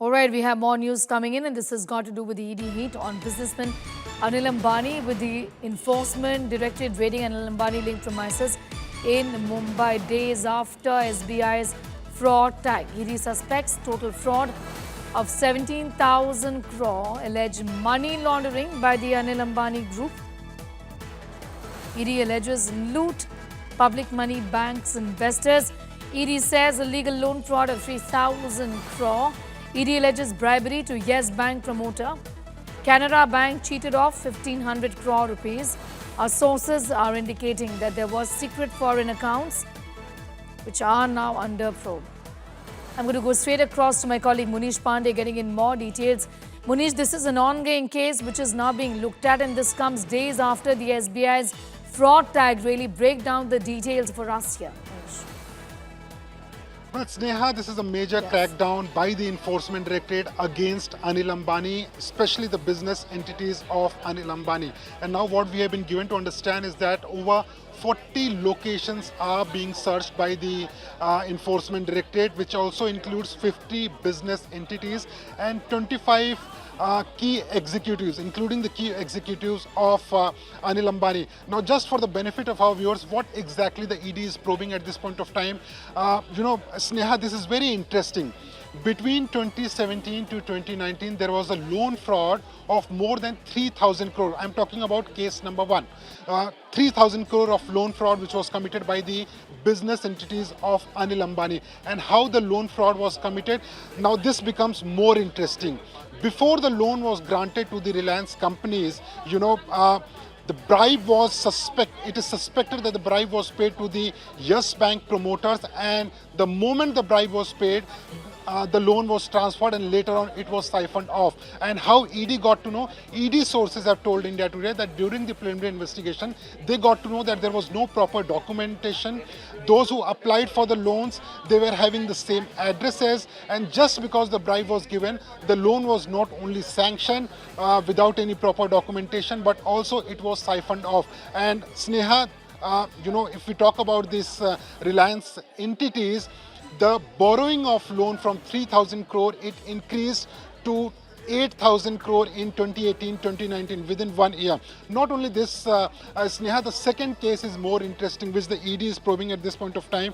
All right, we have more news coming in, and this has got to do with the ED heat on businessman Anil Ambani, with the Enforcement Directorate raiding Anil Ambani linked premises in Mumbai days after SBI's fraud tag. ED suspects total fraud of 17,000 crore, alleged money laundering by the Anil Ambani group. ED alleges loot public money, banks, investors. ED says illegal loan fraud of 3,000 crore. ED alleges bribery to Yes Bank promoter. Canara Bank cheated off 1,500 crore rupees. Our sources are indicating that there was secret foreign accounts which are now under probe. I'm going to go straight across to my colleague Munish Pandey getting in more details. Munish, this is an ongoing case which is now being looked at, and this comes days after the SBI's fraud tag. Really break down the details for us here. Munish. Well, Sneha, this is a major crackdown by the Enforcement Directorate against Anil Ambani, especially the business entities of Anil Ambani. And now what we have been given to understand is that over 40 locations are being searched by the Enforcement Directorate, which also includes 50 business entities and 25 key executives, including the key executives of Anil Ambani. Now, just for the benefit of our viewers, what exactly the ED is probing at this point of time? Sneha, this is very interesting. Between 2017 to 2019, there was a loan fraud of more than 3,000 crore. I'm talking about case number one. 3,000 crore of loan fraud which was committed by the business entities of Anil Ambani. And how the loan fraud was committed, now this becomes more interesting. Before the loan was granted to the Reliance companies, the bribe was it is suspected that the bribe was paid to the Yes Bank promoters, and the moment the bribe was paid, the loan was transferred and later on it was siphoned off. And how ED got to know? ED sources have told India Today that during the preliminary investigation, they got to know that there was no proper documentation. Those who applied for the loans, they were having the same addresses, and just because the bribe was given, the loan was not only sanctioned without any proper documentation, but also it was siphoned off. And Sneha, if we talk about these Reliance entities, the borrowing of loan from 3,000 crore, it increased to 8,000 crore in 2018-2019 within 1 year. Not only this, Sneha, the second case is more interesting, which the ED is probing at this point of time.